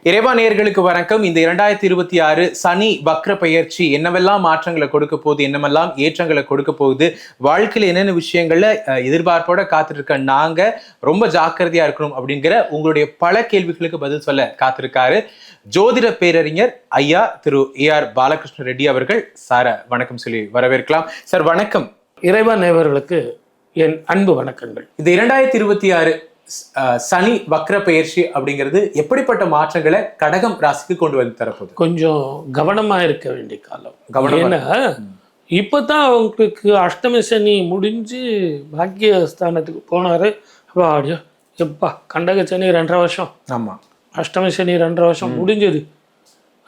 இறைவா நேயர்களுக்கு வணக்கம். இந்த 2026 சனி வக்ர பெயர்ச்சி என்னவெல்லாம் மாற்றங்களை கொடுக்க போகுது, என்னமெல்லாம் ஏற்றங்களை கொடுக்க போகுது, வாழ்க்கையில் என்னென்ன விஷயங்கள்ல எதிர்பார்ப்போட காத்திருக்க நாங்க ரொம்ப ஜாக்கிரதையா இருக்கணும் அப்படிங்கிற உங்களுடைய பல கேள்விகளுக்கு பதில் சொல்ல காத்திருக்காரு ஜோதிட பேரறிஞர் ஐயா திரு AR பாலகிருஷ்ண ரெட்டி அவர்கள். சார வணக்கம் சொல்லி வரவேற்கலாம். சார் வணக்கம். இறைவா நேயர்களுக்கு என் அன்பு வணக்கங்கள். இந்த 2026 சனி வக்ர பெயர்ச்சி அப்படிங்கிறது எப்படிப்பட்ட மாற்றங்களை கடகம் ராசிக்கு கொண்டு வந்து தரப்போகுது? கொஞ்சம் கவனமா இருக்க வேண்டிய காலம். ஏன்னா இப்பதான் அவங்களுக்கு அஷ்டமி சனி முடிஞ்சு பாக்கியஸ்தானத்துக்கு போனாரு. அப்படியோ எப்பா கண்டக சனி 2.5 வருஷம், ஆமா அஷ்டமி சனி 2.5 வருஷம் முடிஞ்சது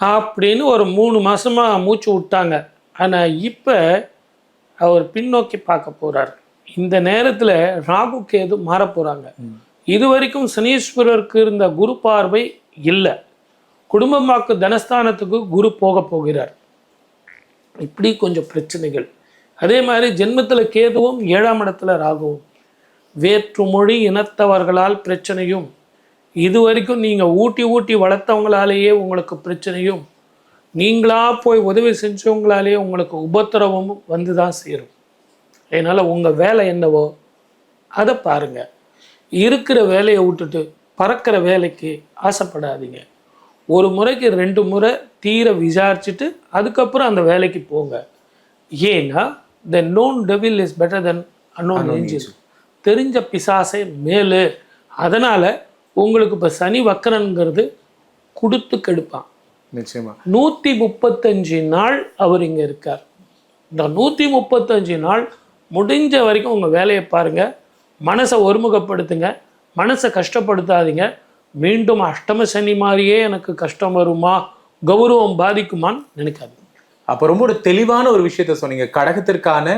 அப்படின்னு ஒரு 3 மாசமா மூச்சு விட்டாங்க. ஆனா இப்ப அவர் பின்னோக்கி பார்க்க போறார். இந்த நேரத்துல ராகு கேது மாற போறாங்க. இது வரைக்கும் சனீஸ்வரருக்கு இருந்த குரு பார்வை இல்லை. குடும்பமாக்கு தனஸ்தானத்துக்கு குரு போக போகிறார். இப்படி கொஞ்சம் பிரச்சனைகள். அதே மாதிரி ஜென்மத்தில் கேதுவும் 7ஆம் இடத்துல ராகுவும். வேற்று மொழி இனத்தவர்களால் பிரச்சனையும், இது வரைக்கும் நீங்கள் ஊட்டி வளர்த்தவங்களாலேயே உங்களுக்கு பிரச்சனையும், நீங்களா போய் உதவி செஞ்சவங்களாலேயே உங்களுக்கு உபத்திரவமும் வந்து தான் சேரும். அதனால் உங்கள் வேலை என்னவோ அதை பாருங்கள். இருக்கிற வேலையை விட்டுட்டு பறக்கிற வேலைக்கு ஆசைப்படாதீங்க. ஒரு முறைக்கு 2 முறை தீர விசாரிச்சுட்டு அதுக்கப்புறம் அந்த வேலைக்கு போங்க. ஏன்னா த known devil is better then unknown angel. தெரிஞ்ச பிசாசை மேலு. அதனால் உங்களுக்கு இப்போ சனி வக்கரங்கிறது கொடுத்து கெடுப்பான். நிச்சயமா 135 நாள் அவர் இங்கே இருக்கார். இந்த 135 நாள் முடிஞ்ச வரைக்கும் உங்கள் வேலையை பாருங்கள். மனசை ஒருமுகப்படுத்துங்க, மனசை கஷ்டப்படுத்தாதீங்க. மீண்டும் அஷ்டம சனி மாதிரியே எனக்கு கஷ்டம் வருமா, கௌரவம் பாதிக்குமான்னு நினைக்காது. அப்போ ரொம்ப ஒரு தெளிவான ஒரு விஷயத்த சொன்னீங்க. கடகத்திற்கான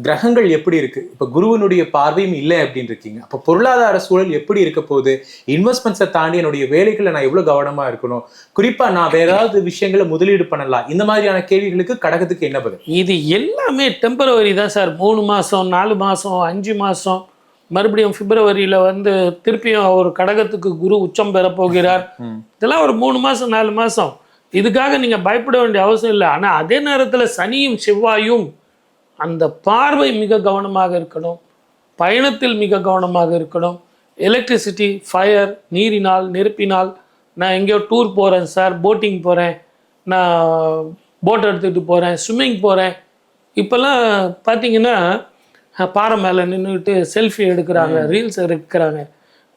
கிரகங்கள் எப்படி இருக்கு, இப்போ குருவனுடைய பார்வையும் இல்லை அப்படின்னு இருக்கீங்க. அப்போ பொருளாதார சூழல் எப்படி இருக்க போகுது, இன்வெஸ்ட்மெண்ட்ஸை தாண்டி என்னுடைய வேலைகளை நான் எவ்வளவு கவனமா இருக்கணும், குறிப்பா நான் வேற ஏதாவது விஷயங்களை முதலீடு பண்ணலாம், இந்த மாதிரியான கேள்விகளுக்கு கடகத்துக்கு என்ன பதில்? இது எல்லாமே டெம்பரவரி தான் சார். 3 மாதம் 4 மாதம் 5 மாதம், மறுபடியும் பிப்ரவரியில் திருப்பியும் ஒரு கடகத்துக்கு குரு உச்சம் பெற போகிறார். இதெல்லாம் ஒரு 3 மாதம் 4 மாதம். இதுக்காக நீங்கள் பயப்பட வேண்டிய அவசியம் இல்லை. ஆனால் அதே நேரத்தில் சனியும் செவ்வாயும் அந்த பார்வை மிக கவனமாக இருக்கணும். பயணத்தில் மிக கவனமாக இருக்கணும். எலக்ட்ரிசிட்டி, ஃபயர், நீரினால் நெருப்பினால், நான் எங்கேயோ டூர் போகிறேன் சார், போட்டிங் போகிறேன், நான் போட் எடுத்துகிட்டு போகிறேன், ஸ்விம்மிங் போகிறேன். இப்போல்லாம் பார்த்தீங்கன்னா பாறை மேலே நின்றுக்கிட்டு செல்ஃபி எடுக்கிறாங்க, ரீல்ஸ் எடுக்கிறாங்க.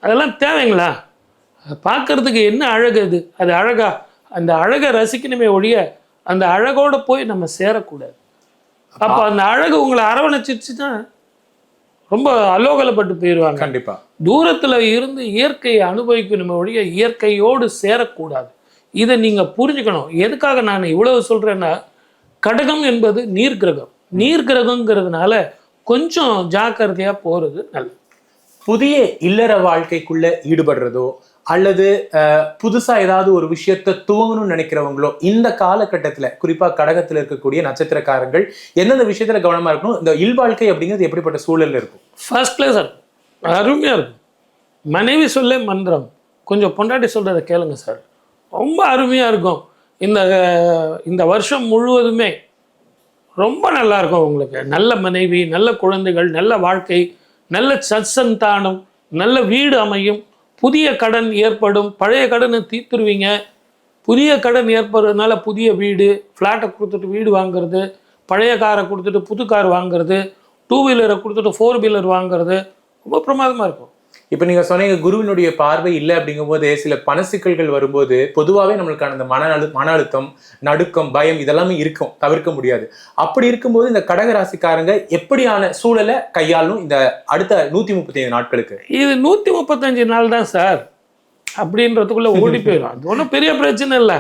அதெல்லாம் தேவைங்களா? பார்க்கறதுக்கு என்ன அழகு அது? அது அழகா? அந்த அழகை ரசிக்கணுமே ஒழிய அந்த அழகோடு போய் நம்ம சேரக்கூடாது. அப்போ அந்த அழகு உங்களை அரவணைச்சிச்சுன்னா ரொம்ப அலோகலப்பட்டு போயிடுவாங்க. கண்டிப்பா தூரத்தில் இருந்து இயற்கையை அனுபவிக்கணுமே ஒழிய இயற்கையோடு சேரக்கூடாது. இதை நீங்கள் புரிஞ்சுக்கணும். எதுக்காக நான் இவ்வளவு சொல்கிறேன்னா, கடகம் என்பது நீர் கிரகம். நீர் கிரகங்கிறதுனால கொஞ்சம் ஜாக்கிரதையாக போகிறது நல்லது. புதிய இல்லற வாழ்க்கைக்குள்ள ஈடுபடுறதோ அல்லது புதுசா ஏதாவது ஒரு விஷயத்தை துவங்கணும்னு நினைக்கிறவங்களோ இந்த காலகட்டத்தில் குறிப்பா கடகத்தில் இருக்கக்கூடிய நட்சத்திரக்காரங்கள் எந்தெந்த விஷயத்துல கவனமா இருக்கணும்? இந்த இல்வாழ்க்கை அப்படிங்கிறது எப்படிப்பட்ட சூழல்ல இருக்கும்? ஃபர்ஸ்ட் கிளாஸ் இருக்கும், அருமையா இருக்கும். மனைவி சொல்ல மந்திரம், கொஞ்சம் பொண்டாட்டி சொல்றதை கேளுங்க சார், ரொம்ப அருமையா இருக்கும். இந்த வருஷம் முழுவதுமே ரொம்ப நல்லா இருக்கும் உங்களுக்கு. நல்ல மனைவி, நல்ல குழந்தைகள், நல்ல வாழ்க்கை, நல்ல சத்சந்தானம், நல்ல வீடு அமையும். புதிய கடன் ஏற்படும். பழைய கடனை தீர்த்துருவீங்க. புதிய கடன் ஏற்படுறதுனால புதிய வீடு, ஃப்ளாட்டை கொடுத்துட்டு வீடு வாங்குறது, பழைய காரை கொடுத்துட்டு புது கார் வாங்குறது, 2 வீலரை கொடுத்துட்டு 4 வீலர் வாங்குறது ரொம்ப பிரமாதமாக இருக்கும். இப்போ நீங்கள் சொன்னீங்க குருவினுடைய பார்வை இல்லை அப்படிங்கும் போது சில பண சிக்கல்கள் வரும்போது பொதுவாகவே நம்மளுக்கான இந்த மன அழுத்தம், நடுக்கம், பயம் இதெல்லாமே இருக்கும், தவிர்க்க முடியாது. அப்படி இருக்கும்போது இந்த கடக ராசிக்காரங்க எப்படியான சூழலை கையாளணும் இந்த அடுத்த 135 நாட்களுக்கு? இது 135 நாள் தான் சார் அப்படின்றதுக்குள்ள ஓடி போயிடும். அது ஒன்றும் பெரிய பிரச்சனை இல்லை.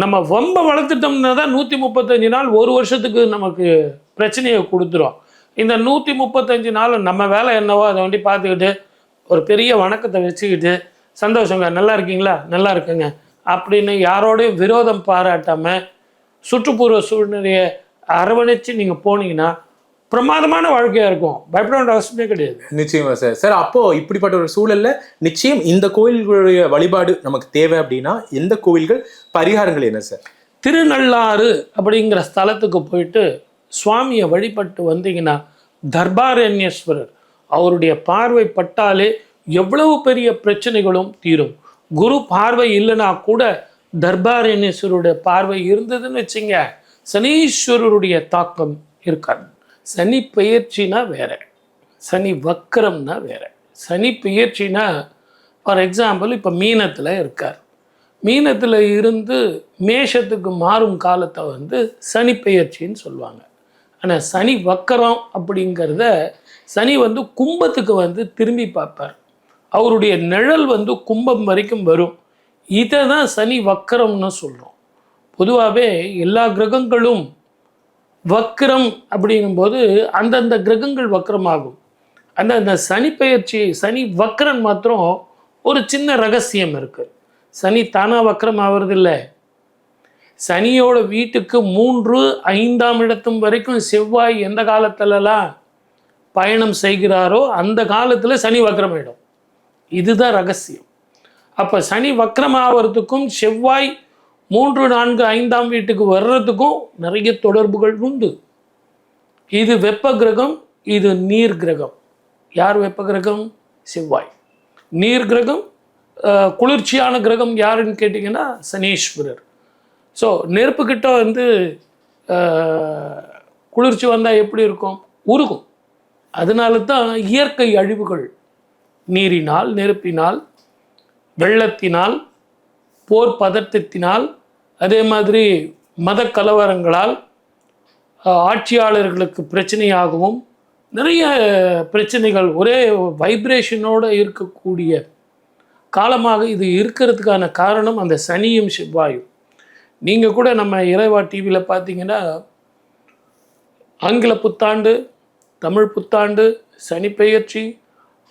நம்ம ரொம்ப வளர்த்துட்டோம்னா தான் 135 நாள் 1 வருஷத்துக்கு நமக்கு பிரச்சனையை கொடுத்துரும். இந்த 135 நாள் நம்ம வேலை என்னவோ அதை வண்டி பார்த்துக்கிட்டு ஒரு பெரிய வணக்கத்தை வச்சுக்கிட்டு சந்தோஷங்க, நல்லா இருக்கீங்களா, நல்லா இருக்குங்க அப்படின்னு யாரோடையும் விரோதம் பாராட்டாமல் சுற்றுப்புற சூழ்நிலையை அரவணைச்சு நீங்கள் போனீங்கன்னா பிரமாதமான வாழ்க்கையாக இருக்கும், பயப்பட வேண்டிய அவசியமே கிடையாது. நிச்சயமா சார். சார் அப்போ இப்படிப்பட்ட ஒரு சூழல்ல நிச்சயம் இந்த கோயில்களுடைய வழிபாடு நமக்கு தேவை அப்படின்னா எந்த கோவில்கள், பரிகாரங்கள் என்ன சார்? திருநள்ளாறு அப்படிங்கிற ஸ்தலத்துக்கு போயிட்டு சுவாமியை வழிபட்டு வந்தீங்கன்னா தர்பாரண்யேஸ்வரர் அவருடைய பார்வை பட்டாலே எவ்வளவு பெரிய பிரச்சனைகளும் தீரும். குரு பார்வை இல்லைனா கூட தர்பாரண்யேஸ்வருடைய பார்வை இருந்ததுன்னு வச்சுங்க, சனீஸ்வரருடைய தாக்கம் இருக்காது. சனி பெயர்ச்சினா வேற, சனி வக்கரம்னா வேற. சனி பெயர்ச்சினா ஃபார் எக்ஸாம்பிள் இப்போ மீனத்தில் இருக்கார், மீனத்தில் இருந்து மேஷத்துக்கு மாறும் காலத்தை வந்து சனி பெயர்ச்சின்னு சொல்லுவாங்க. ஆனால் சனி வக்கரம் அப்படிங்கிறத சனி வந்து கும்பத்துக்கு வந்து திரும்பி பார்ப்பார், அவருடைய நிழல் வந்து கும்பம் வரைக்கும் வரும். இதை தான் சனி வக்கரம்னு சொல்கிறோம். பொதுவாகவே எல்லா கிரகங்களும் வக்கரம் அப்படிங்கும்போது அந்தந்த கிரகங்கள் வக்கரமாகும். அந்த சனி பெயர்ச்சி, சனி வக்கரன் மாத்திரம் ஒரு சின்ன ரகசியம் இருக்குது. சனி தானாக வக்கரம் ஆவறதில்லை. சனியோட வீட்டுக்கு 3, 5ஆம் இடத்தும் வரைக்கும் செவ்வாய் எந்த காலத்துலலாம் பயணம் செய்கிறாரோ அந்த காலத்தில் சனி வக்கரமாயிடும். இதுதான் ரகசியம். அப்போ சனி வக்கரம் ஆகிறதுக்கும் செவ்வாய் 3, 4, 5ஆம் வீட்டுக்கு வர்றதுக்கும் நிறைய தொடர்புகள் உண்டு. இது வெப்ப கிரகம், இது நீர் கிரகம். யார் வெப்ப கிரகம்? செவ்வாய். நீர் கிரகம், குளிர்ச்சியான கிரகம் யாருன்னு கேட்டிங்கன்னா சனீஸ்வரர். ஸோ நெருப்புக்கிட்ட வந்து குளிர்ச்சி வந்தால் எப்படி இருக்கும்? உருகும். அதனால தான் இயற்கை அழிவுகள் நீரினால், நெருப்பினால், வெள்ளத்தினால், போர் பதட்டத்தினால், அதே மாதிரி மத கலவரங்களால், ஆட்சியாளர்களுக்கு பிரச்சனையாகவும் நிறைய பிரச்சனைகள் ஒரே வைப்ரேஷனோடு இருக்கக்கூடிய காலமாக இது இருக்கிறதுக்கான காரணம் அந்த சனியும் செவ்வாயும். நீங்கள் கூட நம்ம இறைவா டிவியில் பார்த்தீங்கன்னா ஆங்கில புத்தாண்டு, தமிழ் புத்தாண்டு, சனி பெயர்ச்சி,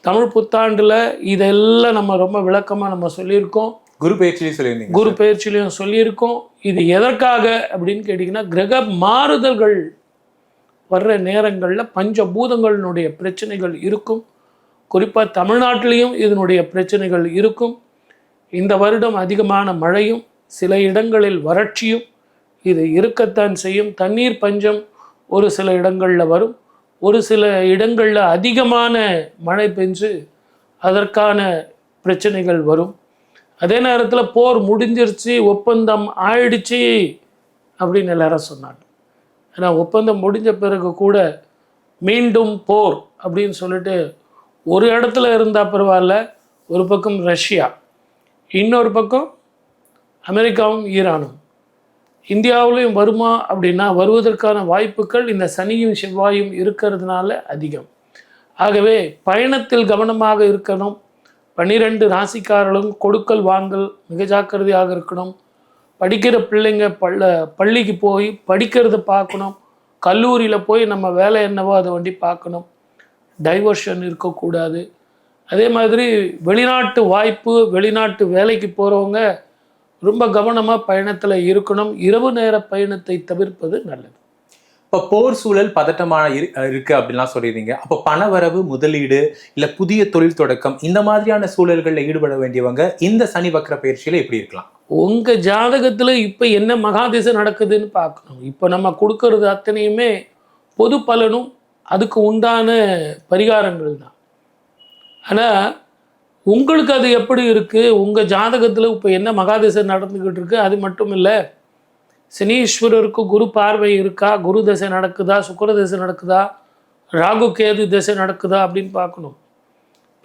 தமிழ் புத்தாண்டில் இதெல்லாம் நம்ம ரொம்ப விளக்கமாக நம்ம சொல்லியிருக்கோம். குரு பயிற்சியிலையும் சொல்லியிருந்தீங்க. குரு பயிற்சியிலையும் சொல்லியிருக்கோம். இது எதற்காக அப்படின்னு கேட்டிங்கன்னா, கிரக மாறுதல்கள் வர்ற நேரங்களில் பஞ்சபூதங்களினுடைய பிரச்சனைகள் இருக்கும். குறிப்பாக தமிழ்நாட்டிலையும் இதனுடைய பிரச்சனைகள் இருக்கும். இந்த வருடம் அதிகமான மழையும் சில இடங்களில் வறட்சியும் இது இருக்கத்தான் செய்யும். தண்ணீர் பஞ்சம் ஒரு சில இடங்களில் வரும், ஒரு சில இடங்களில் அதிகமான மழை பெஞ்சு அதற்கான பிரச்சனைகள் வரும். அதே நேரத்தில் போர் முடிஞ்சிருச்சு, ஒப்பந்தம் ஆயிடுச்சு அப்படின்னு எல்லாரும் சொன்னாங்க. ஆனால் ஒப்பந்தம் முடிஞ்ச பிறகு கூட மீண்டும் போர் அப்படின்னு சொல்லிட்டு ஒரு இடத்துல இருந்தால் பரவாயில்ல, ஒரு பக்கம் ரஷ்யா, இன்னொரு பக்கம் அமெரிக்காவும் ஈரானும். இந்தியாவிலையும் வருமா அப்படின்னா வருவதற்கான வாய்ப்புகள் இந்த சனியும் செவ்வாயும் இருக்கிறதுனால அதிகம். ஆகவே பயணத்தில் கவனமாக இருக்கணும். 12 ராசிக்காரர்களும் கொடுக்கல் வாங்கல் மிக ஜாக்கிரதையாக இருக்கணும். படிக்கிற பிள்ளைங்க பள்ளிக்கு போய் படிக்கிறத பார்க்கணும். கல்லூரியில் போய் நம்ம வேலை என்னவோ அதை வண்டி பார்க்கணும். டைவர்ஷன் இருக்கக்கூடாது. அதே மாதிரி வெளிநாட்டு வாய்ப்பு, வெளிநாட்டு வேலைக்கு போகிறவங்க ரொம்ப கவனமாக பயணத்தில் இருக்கணும். இரவு நேர பயணத்தை தவிர்ப்பது நல்லது. இப்போ போர் சூழல் பதட்டமான இருக்கு அப்படின்லாம் சொல்லிடுறீங்க. அப்போ பணவரவு, முதலீடு, இல்லை புதிய தொழில் தொடக்கம், இந்த மாதிரியான சூழல்களில் ஈடுபட வேண்டியவங்க இந்த சனி வக்ர பயிற்சியில் எப்படி இருக்கலாம்? உங்கள் ஜாதகத்தில் இப்போ என்ன மகாதிசை நடக்குதுன்னு பார்க்கணும். இப்போ நம்ம கொடுக்கறது அத்தனையுமே பொது பலனும் அதுக்கு உண்டான பரிகாரங்கள் தான். ஆனால் உங்களுக்கு அது எப்படி இருக்குது, உங்கள் ஜாதகத்தில் இப்போ என்ன மகாதிசை நடந்துக்கிட்டு இருக்குது, அது மட்டும் இல்லை சனீஸ்வரருக்கு குரு பார்வை இருக்கா, குரு தசை நடக்குதா, சுக்கிர தசை நடக்குதா, ராகு கேது தசை நடக்குதா அப்படின்னு பார்க்கணும்.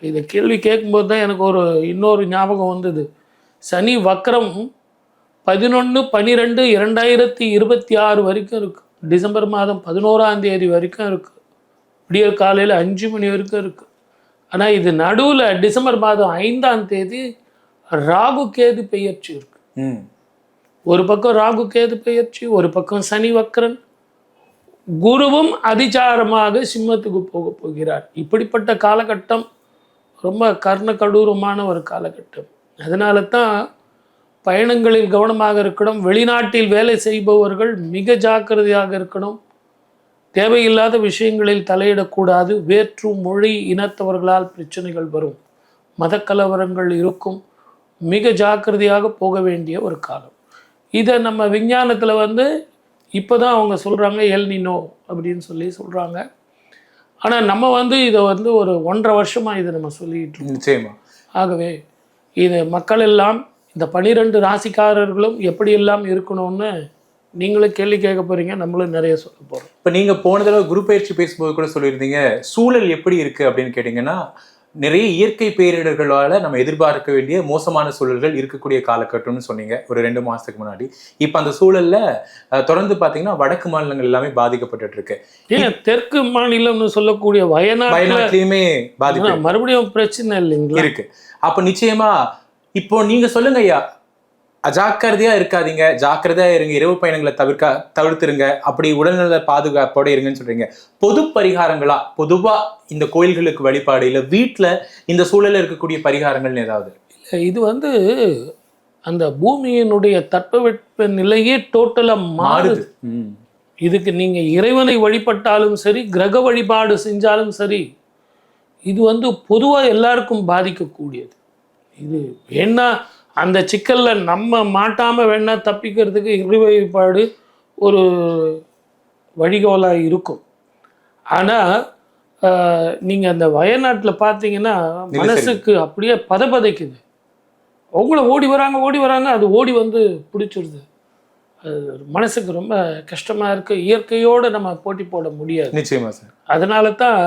இதை கேள்வி கேட்கும்போது தான் எனக்கு இன்னொரு ஞாபகம் வந்தது. சனி வக்ரம் 11/12/2026 வரைக்கும் இருக்குது. டிசம்பர் மாதம் 11ஆம் தேதி வரைக்கும் இருக்குது. விடியற் காலையில் 5 மணி வரைக்கும் இருக்குது. ஆனால் இது நடுவில் டிசம்பர் மாதம் 5ஆம் தேதி ராகு கேது பெயர்ச்சி இருக்குது. ஒரு பக்கம் ராகு கேது பெயர்ச்சி, ஒரு பக்கம் சனி வக்ரன், குருவும் அதிசாரமாக சிம்மத்துக்கு போக போகிறார். இப்படிப்பட்ட காலகட்டம் ரொம்ப கர்ணகடூரமான ஒரு காலகட்டம். அதனால தான் பயணங்களில் கவனமாக இருக்கணும். வெளிநாட்டில் வேலை செய்பவர்கள் மிக ஜாக்கிரதையாக இருக்கணும். தேவையில்லாத விஷயங்களில் தலையிடக்கூடாது. வேற்று மொழி இனத்தவர்களால் பிரச்சனைகள் வரும், மதக்கலவரங்கள் இருக்கும். மிக ஜாக்கிரதையாக போக வேண்டிய ஒரு காலம். இதை நம்ம விஞ்ஞானத்தில் வந்து இப்போ தான் அவங்க சொல்கிறாங்க எல் நினோ அப்படின்னு சொல்கிறாங்க. ஆனால் நம்ம வந்து இதை வந்து ஒரு 1.5 வருஷமாக இதை நம்ம சொல்லிட்டு இருக்கோம். நிச்சயமா. ஆகவே இது மக்கள் எல்லாம் இந்த 12 ராசிக்காரர்களும் எப்படியெல்லாம் இருக்கணும்னு நீங்களும் கேள்வி கேட்க போகிறீங்க, நம்மளும் நிறைய சொல்ல போகிறோம். இப்போ நீங்கள் போன தடவை குரு பயிற்சி பேசும்போது கூட சொல்லியிருந்தீங்க சூழல் எப்படி இருக்குது அப்படின்னு கேட்டிங்கன்னா, நிறைய இயற்கை பேரிடர்களால் நம்ம எதிர்பார்க்க வேண்டிய மோசமான சூழல்கள் இருக்கக்கூடிய காலகட்டம்னு சொன்னீங்க ஒரு 2 மாதத்துக்கு முன்னாடி. இப்போ அந்த சூழலில் தொடர்ந்து பார்த்தீங்கன்னா வடக்கு மாநிலங்கள் எல்லாமே பாதிக்கப்பட்டு இருக்கு. ஏன் தெற்கு மாநிலம்னு சொல்லக்கூடிய வயநாட்டிலையுமே பாதிப்பு மறுபடியும் பிரச்சனை இல்லைங்களா இருக்கு. அப்போ நிச்சயமா இப்போ நீங்க சொல்லுங்க ஐயா, அஜாக்கிரதையா இருக்காதீங்க, ஜாக்கிரதையா இருங்க, இரவு பயணங்களை தவிர்த்துருங்க, அப்படி உடல்நல பாதுகாப்போட இருங்கன்னு சொல்றீங்க. பொது பரிகாரங்களா, பொதுவா இந்த கோயில்களுக்கு வழிபாடு இல்ல வீட்டுல இந்த சூழல்ல இருக்கக்கூடிய பரிகாரங்கள்னு ஏதாவது? இது வந்து அந்த பூமியினுடைய தட்பவெட்ப நிலையே டோட்டலா மாறுது. இதுக்கு நீங்க இறைவனை வழிபட்டாலும் சரி, கிரக வழிபாடு செஞ்சாலும் சரி, இது வந்து பொதுவா எல்லாருக்கும் பாதிக்கக்கூடியது. இது வேணா அந்த சிக்கல்ல நம்ம மாட்டாம வேணா தப்பிக்கிறதுக்கு இறை வழிபாடு ஒரு வழிகோலாக இருக்கும். ஆனால் நீங்கள் அந்த வயநாட்டில் பார்த்தீங்கன்னா மனசுக்கு அப்படியே பதபதைக்குது. அவங்கள ஓடி வராங்க, அது ஓடி வந்து பிடிச்சிருது. அது மனசுக்கு ரொம்ப கஷ்டமாக இருக்குது. இயற்கையோடு நம்ம போட்டி போட முடியாது. நிச்சயமா சார். அதனால தான்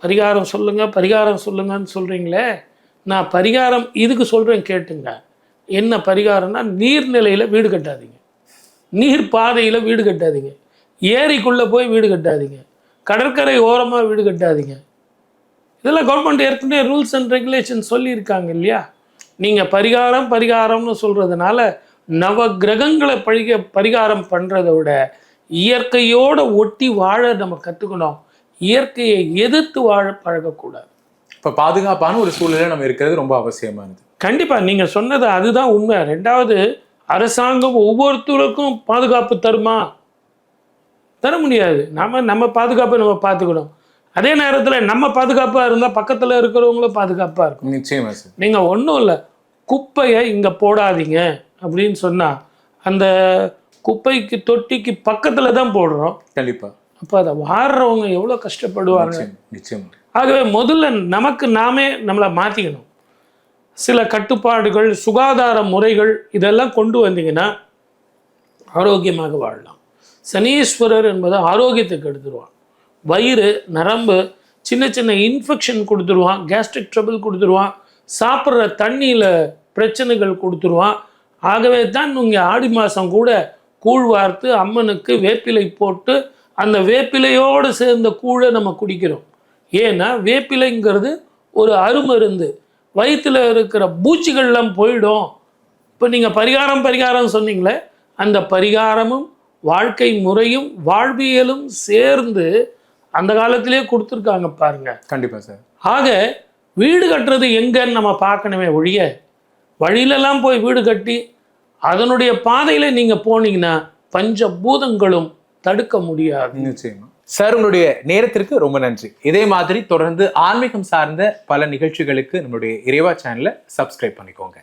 பரிகாரம் சொல்லுங்கன்னு சொல்கிறீங்களே, நான் பரிகாரம் இதுக்கு சொல்கிறேன் கேட்டுங்க. என்ன பரிகாரம்னா, நீர்நிலையில் வீடு கட்டாதீங்க, நீர் பாதையில் வீடு கட்டாதீங்க, ஏரிக்குள்ளே போய் வீடு கட்டாதீங்க, கடற்கரை ஓரமாக வீடு கட்டாதீங்க. இதெல்லாம் கவர்மெண்ட் ஏற்கனவே ரூல்ஸ் அண்ட் ரெகுலேஷன் சொல்லியிருக்காங்க இல்லையா? நீங்கள் பரிகாரம்னு சொல்கிறதுனால நவ கிரகங்களை பரிகாரம் பண்ணுறதை விட இயற்கையோடு ஒட்டி வாழ நம்ம கற்றுக்கணும். இயற்கையை எதிர்த்து வாழ பழகக்கூடாது. இப்போ பாதுகாப்பான ஒரு சூழலில் நம்ம இருக்கிறது ரொம்ப அவசியமானது. கண்டிப்பாக நீங்கள் சொன்னது அதுதான் உண்மை. 2வது, அரசாங்கம் ஒவ்வொருத்தருக்கும் பாதுகாப்பு தருமா? தர முடியாது. நம்ம பாதுகாப்பை நம்ம பார்த்துக்கணும். அதே நேரத்தில் நம்ம பாதுகாப்பாக இருந்தால் பக்கத்தில் இருக்கிறவங்களும் பாதுகாப்பாக இருக்கும். நிச்சயமா சார். நீங்கள் ஒன்றும் இல்லை, குப்பையை இங்கே போடாதீங்க அப்படின்னு சொன்னால் அந்த குப்பைக்கு தொட்டிக்கு பக்கத்தில் தான் போடுறோம். கண்டிப்பாக. அப்போ அதை வாடுறவங்க எவ்வளோ கஷ்டப்படுவாங்க. நிச்சயமா. ஆகவே முதல்ல நமக்கு நாமே நம்மளை மாற்றிக்கணும். சில கட்டுப்பாடுகள், சுகாதார முறைகள் இதெல்லாம் கொண்டு வந்தீங்கன்னா ஆரோக்கியமாக வாழலாம். சனீஸ்வரர் என்பது ஆரோக்கியத்துக்கு எடுத்துருவான். வயிறு, நரம்பு, சின்ன சின்ன இன்ஃபெக்ஷன் கொடுத்துருவான், கேஸ்ட்ரிக் ட்ரபிள் கொடுத்துருவான், சாப்பிட்ற தண்ணியில் பிரச்சனைகள் கொடுத்துருவான். ஆகவே தான் இங்கே ஆடி மாதம் கூட கூழ் வார்த்து அம்மனுக்கு வேப்பிலை போட்டு அந்த வேப்பிலையோடு சேர்ந்த கூழை நம்ம குடிக்கிறோம். ஏன்னா வேப்பிலைங்கிறது ஒரு அருமருந்து, வயிற்றில் இருக்கிற பூச்சிகள்லாம் போயிடும். இப்போ நீங்கள் பரிகாரம் சொன்னீங்களே, அந்த பரிகாரமும் வாழ்க்கை முறையும் வாழ்வியலும் சேர்ந்து அந்த காலத்திலே கொடுத்துருக்காங்க பாருங்க. கண்டிப்பாக சார். ஆக வீடு கட்டுறது எங்கன்னு நம்ம பார்க்கணுமே ஒழிய, வழியிலெல்லாம் போய் வீடு கட்டி அதனுடைய பாதையில் நீங்கள் போனீங்கன்னா பஞ்சபூதங்களும் தடுக்க முடியாது. நிச்சயமா சார். உங்களுடைய நேரத்திற்கு ரொம்ப நன்றி. இதே மாதிரி தொடர்ந்து ஆன்மீகம் சார்ந்த பல நிகழ்ச்சிகளுக்கு நம்மளுடைய இறைவா சேனலை சப்ஸ்கிரைப் பண்ணிக்கோங்க.